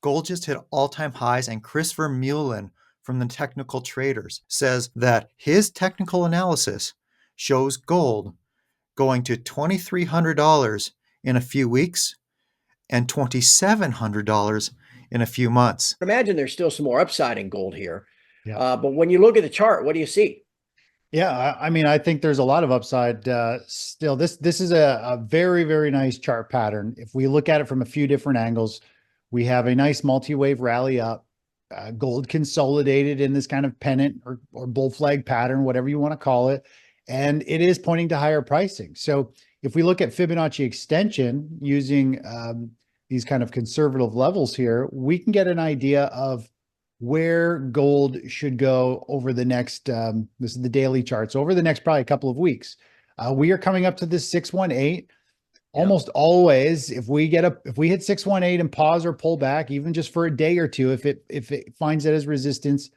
Gold just hit all-time highs, and Chris Vermeulen from the Technical Traders says that his technical analysis shows gold going to $2,300 in a few weeks and $2,700 in a few months. Imagine there's still some more upside in gold here. Yeah. But when you look at the chart, what do you see? Yeah, I mean, I think there's a lot of upside still. This is a very, very nice chart pattern. If we look at it from a few different angles, we have a nice multi-wave rally up, gold consolidated in this kind of pennant or bull flag pattern, whatever you want to call it, and it is pointing to higher pricing. So if we look at Fibonacci extension using these kind of conservative levels here, we can get an idea of where gold should go over the next, this is the daily charts, over the next probably a couple of weeks. We are coming up to this 618. Almost always, if we hit 618 and pause or pull back, even just for a day or two, if it finds that as resistance,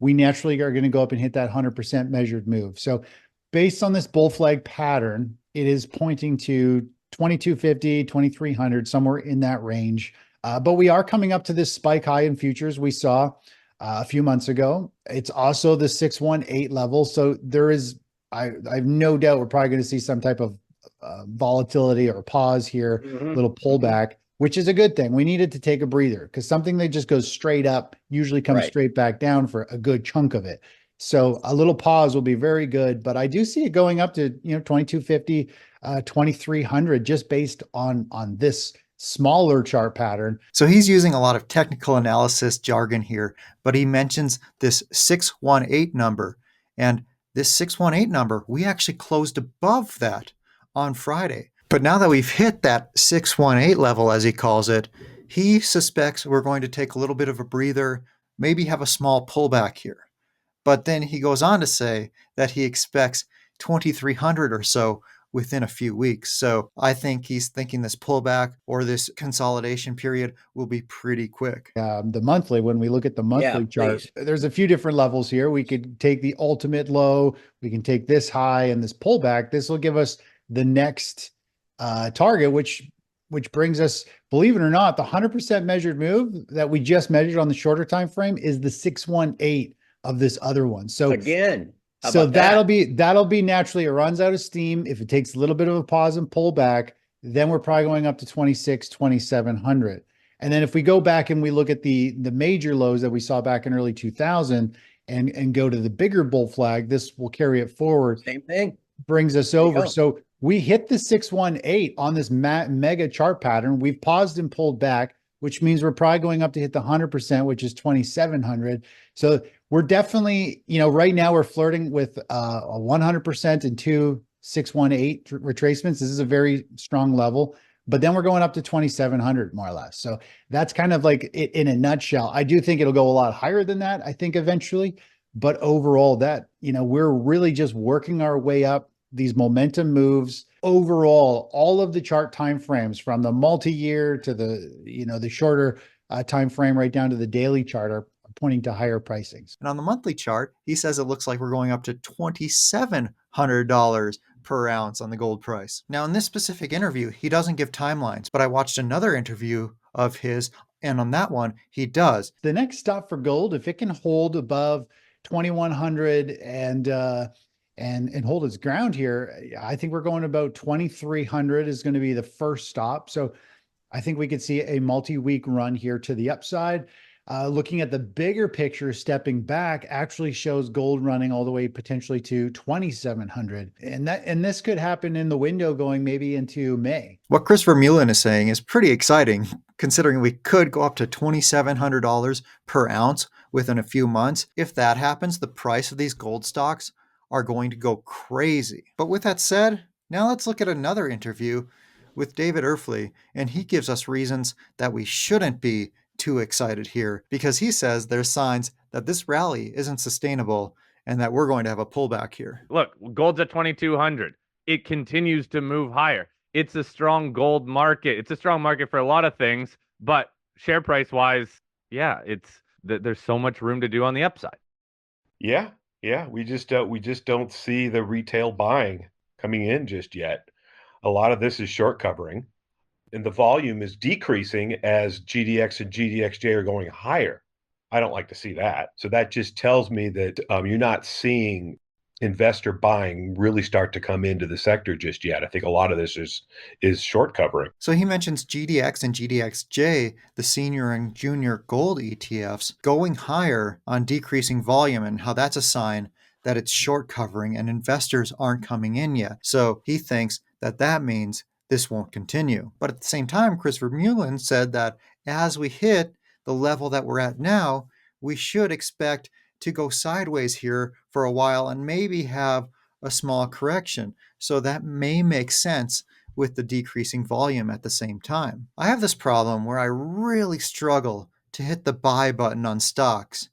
we naturally are going to go up and hit that 100% measured move. So based on this bull flag pattern, it is pointing to 2250, 2300, somewhere in that range. But we are coming up to this spike high in futures we saw a few months ago. It's also the 618 level. So there is, I have no doubt we're probably going to see some type of volatility or pause here, little pullback, which is a good thing. We needed to take a breather because something that just goes straight up usually comes straight back down for a good chunk of it. So a little pause will be very good, but I do see it going up to, 2250, 2300 just based on this smaller chart pattern. So he's using a lot of technical analysis jargon here, but he mentions this 618 number. And this 618 number, we actually closed above that on Friday. But now that we've hit that 618 level, as he calls it, he suspects we're going to take a little bit of a breather, maybe have a small pullback here. But then he goes on to say that he expects 2,300 or so within a few weeks. So I think he's thinking this pullback or this consolidation period will be pretty quick. The monthly, when we look at the monthly chart, there's a few different levels here. We could take the ultimate low, we can take this high and this pullback. This will give us the next target, which brings us, believe it or not, the 100% measured move that we just measured on the shorter time frame is the 618 of this other one. So again, so that'll be naturally, it runs out of steam. If it takes a little bit of a pause and pull back, then we're probably going up to 2,700. And then if we go back and we look at the major lows that we saw back in early 2000 and go to the bigger bull flag, this will carry it forward. Same thing. Brings us over. So we hit the 618 on this mega chart pattern. We've paused and pulled back, which means we're probably going up to hit the 100%, which is 2,700. So we're definitely, right now we're flirting with a 100% and two 618 retracements. This is a very strong level, but then we're going up to 2,700 more or less. So that's kind of like it in a nutshell. I do think it'll go a lot higher than that, I think eventually, but overall that, we're really just working our way up these momentum moves. Overall, all of the chart time frames from the multi-year to the shorter time frame right down to the daily chart are pointing to higher pricings. And on the monthly chart, he says it looks like we're going up to $2,700 per ounce on the gold price. Now, in this specific interview, he doesn't give timelines, but I watched another interview of his, and on that one, he does. The next stop for gold, if it can hold above 2,100 and hold its ground here, I think we're going about 2,300 is going to be the first stop. So I think we could see a multi-week run here to the upside. Looking at the bigger picture, stepping back actually shows gold running all the way potentially to 2,700. And this could happen in the window going maybe into May. What Chris Vermeulen is saying is pretty exciting, considering we could go up to $2,700 per ounce within a few months. If that happens, the price of these gold stocks are going to go crazy. But with that said, now let's look at another interview with David Erfly, and he gives us reasons that we shouldn't be too excited here, because he says there's signs that this rally isn't sustainable and that we're going to have a pullback here. Look, gold's at 2,200. It continues to move higher. It's a strong gold market. It's a strong market for a lot of things, but share price wise, there's so much room to do on the upside. Yeah, we just don't see the retail buying coming in just yet. A lot of this is short covering. and the volume is decreasing as GDX and GDXJ are going higher. I don't like to see that. So that just tells me that you're not seeing investor buying really start to come into the sector just yet. I think a lot of this is short covering. So he mentions GDX and GDXJ, the senior and junior gold ETFs, going higher on decreasing volume, and how that's a sign that it's short covering and investors aren't coming in yet. So he thinks that that means this won't continue. But at the same time, Chris Vermeulen said that as we hit the level that we're at now, we should expect to go sideways here for a while and maybe have a small correction. So that may make sense with the decreasing volume at the same time. I have this problem where I really struggle to hit the buy button on stocks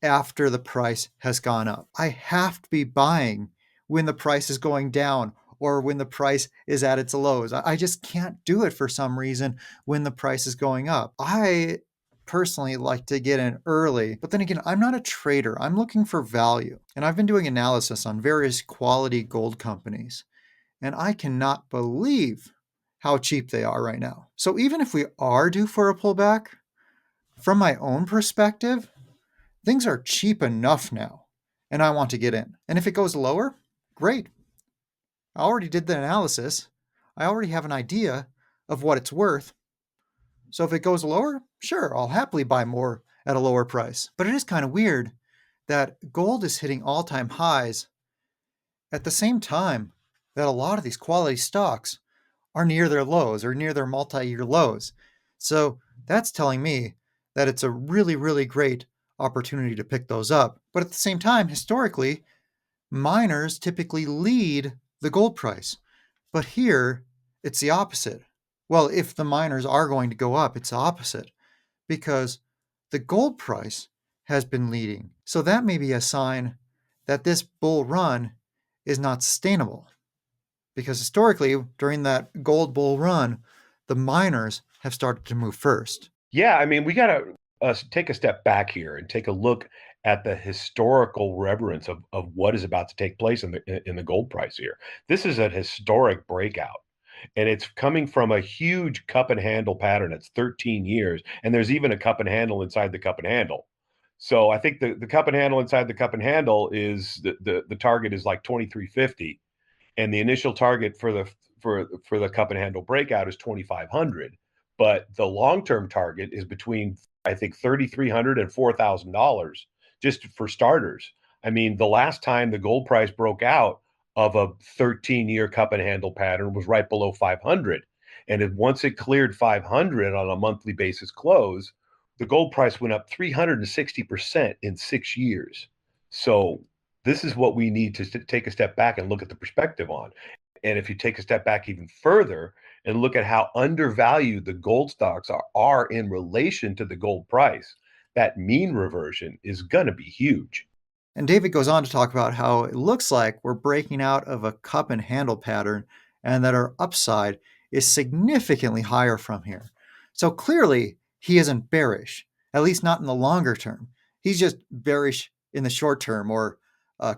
after the price has gone up. I have to be buying when the price is going down or when the price is at its lows. I just can't do it for some reason when the price is going up. I personally like to get in early, but then again, I'm not a trader. I'm looking for value. And I've been doing analysis on various quality gold companies, and I cannot believe how cheap they are right now. So even if we are due for a pullback, from my own perspective, things are cheap enough now, and I want to get in. And if it goes lower, great. I already did the analysis. I already have an idea of what it's worth. So if it goes lower, sure, I'll happily buy more at a lower price. But it is kind of weird that gold is hitting all-time highs at the same time that a lot of these quality stocks are near their lows or near their multi-year lows. So that's telling me that it's a really, really great opportunity to pick those up. But at the same time, historically, miners typically lead the gold price. But here, it's the opposite. Well, if the miners are going to go up, it's the opposite, because the gold price has been leading. So that may be a sign that this bull run is not sustainable. Because historically, during that gold bull run, the miners have started to move first. Yeah, I mean, we got to take a step back here and take a look at the historical reverence of what is about to take place in the gold price here. This is a historic breakout, and it's coming from a huge cup and handle pattern. It's 13 years, and there's even a cup and handle inside the cup and handle. So I think the cup and handle inside the cup and handle is the target is like 2350, and the initial target for the cup and handle breakout is 2500. But the long-term target is between, I think, $3,300 and $4,000 just for starters. I mean, the last time the gold price broke out of a 13-year cup and handle pattern was right below 500. And once it cleared 500 on a monthly basis close, the gold price went up 360% in 6 years. So this is what we need to take a step back and look at the perspective on. And if you take a step back even further and look at how undervalued the gold stocks are in relation to the gold price, that mean reversion is going to be huge. And David goes on to talk about how it looks like we're breaking out of a cup and handle pattern and that our upside is significantly higher from here. So clearly, he isn't bearish, at least not in the longer term. He's just bearish in the short term, or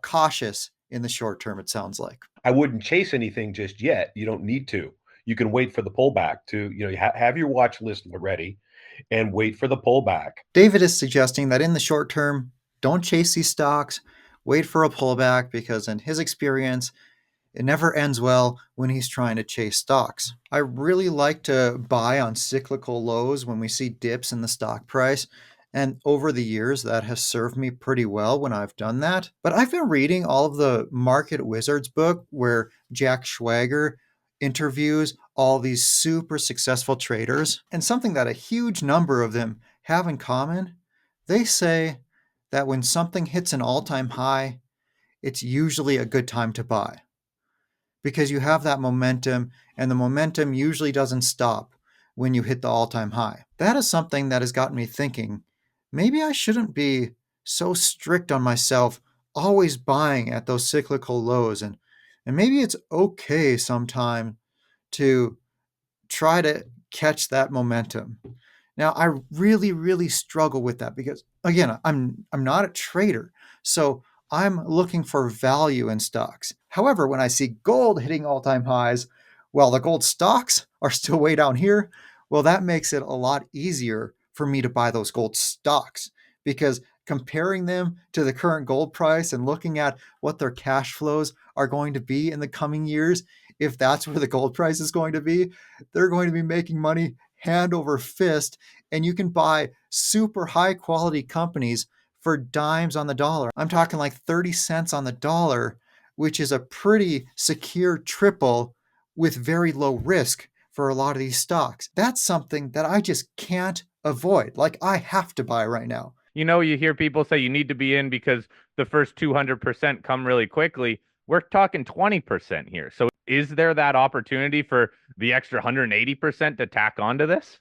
cautious in the short term, it sounds like. I wouldn't chase anything just yet. You don't need to. You can wait for the pullback to, have your watch list ready and wait for the pullback. David is suggesting that in the short term, don't chase these stocks, wait for a pullback, because in his experience, it never ends well when he's trying to chase stocks. I really like to buy on cyclical lows when we see dips in the stock price. And over the years, that has served me pretty well when I've done that. But I've been reading all of the Market Wizards book where Jack Schwager interviews all these super successful traders. And something that a huge number of them have in common, they say that when something hits an all-time high, it's usually a good time to buy, because you have that momentum, and the momentum usually doesn't stop when you hit the all-time high. That is something that has gotten me thinking, maybe I shouldn't be so strict on myself, always buying at those cyclical lows, and maybe it's okay sometime to try to catch that momentum. Now, I really, really struggle with that because, again, I'm not a trader, so I'm looking for value in stocks. However, when I see gold hitting all-time highs, Well, the gold stocks are still way down here. Well, that makes it a lot easier for me to buy those gold stocks because comparing them to the current gold price and looking at what their cash flows are going to be in the coming years, if that's where the gold price is going to be, they're going to be making money hand over fist. And you can buy super high quality companies for dimes on the dollar. I'm talking like 30 cents on the dollar, which is a pretty secure triple with very low risk for a lot of these stocks. That's something that I just can't avoid. Like I have to buy right now. You know, you hear people say you need to be in because the first 200% come really quickly. We're talking 20% here. So is there that opportunity for the extra 180% to tack onto this?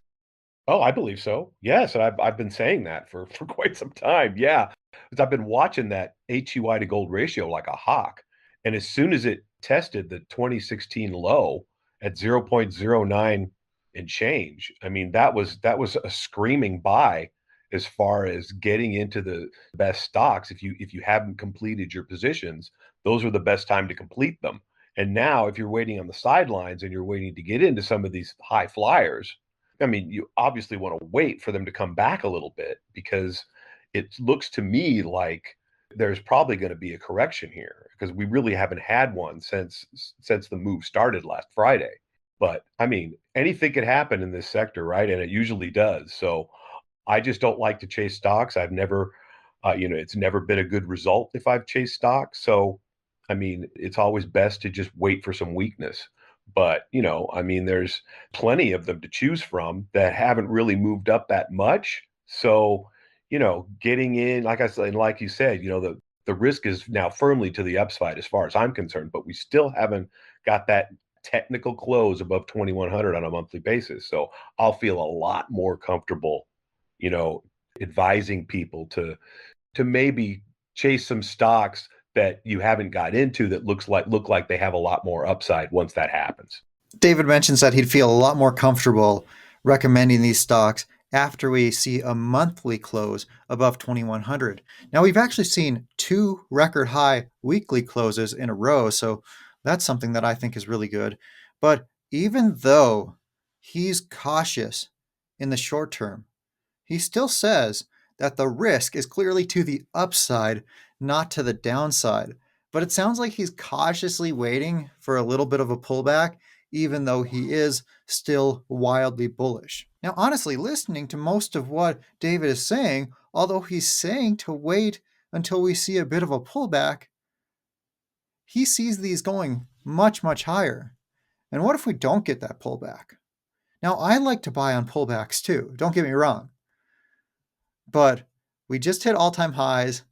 Oh, I believe so. Yes, and I've been saying that for quite some time. Yeah, because I've been watching that HUI to gold ratio like a hawk, and as soon as it tested the 2016 low at 0.09 and change, I mean that was a screaming buy as far as getting into the best stocks. If you haven't completed your positions, those are the best time to complete them. And now, if you're waiting on the sidelines and you're waiting to get into some of these high flyers, I mean, you obviously want to wait for them to come back a little bit because it looks to me like there's probably going to be a correction here because we really haven't had one since the move started last Friday. But I mean, anything could happen in this sector, right? And it usually does. So I just don't like to chase stocks. I've never, it's never been a good result if I've chased stocks. So, I mean, it's always best to just wait for some weakness. But, I mean, there's plenty of them to choose from that haven't really moved up that much. So, getting in, like I said, and like you said, the risk is now firmly to the upside as far as I'm concerned, but we still haven't got that technical close above 2100 on a monthly basis. So I'll feel a lot more comfortable, you know, advising people to maybe chase some stocks that you haven't got into that look like they have a lot more upside once that happens. David mentions that he'd feel a lot more comfortable recommending these stocks after we see a monthly close above 2100. Now, we've actually seen two record high weekly closes in a row, so that's something that I think is really good. But even though he's cautious in the short term, he still says that the risk is clearly to the upside, not to the downside. But it sounds like he's cautiously waiting for a little bit of a pullback, even though he is still wildly bullish. Now, honestly, listening to most of what David is saying, although he's saying to wait until we see a bit of a pullback, he sees these going much, much higher. And what if we don't get that pullback? Now, I like to buy on pullbacks too, don't get me wrong. But we just hit all-time highs.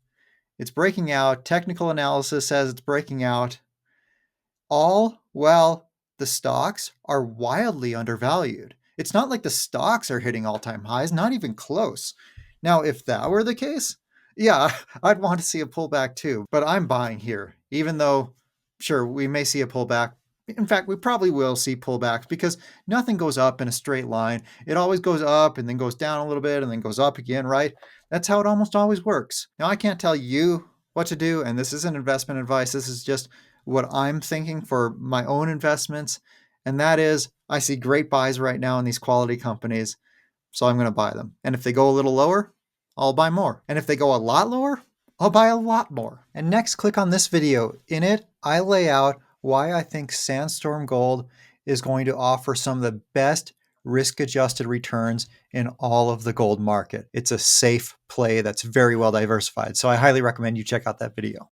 It's breaking out. Technical analysis says it's breaking out. All while the stocks are wildly undervalued. It's not like the stocks are hitting all-time highs, not even close. Now, if that were the case, yeah, I'd want to see a pullback too. But I'm buying here, even though, sure, we may see a pullback. In fact, we probably will see pullbacks because nothing goes up in a straight line. It always goes up and then goes down a little bit and then goes up again, right? That's how it almost always works. Now, I can't tell you what to do, and this isn't investment advice. This is just what I'm thinking for my own investments. And that is, I see great buys right now in these quality companies, so I'm going to buy them. And if they go a little lower, I'll buy more. And if they go a lot lower, I'll buy a lot more. And next, click on this video. In it, I lay out why I think Sandstorm Gold is going to offer some of the best risk-adjusted returns in all of the gold market. It's a safe play that's very well diversified. So I highly recommend you check out that video.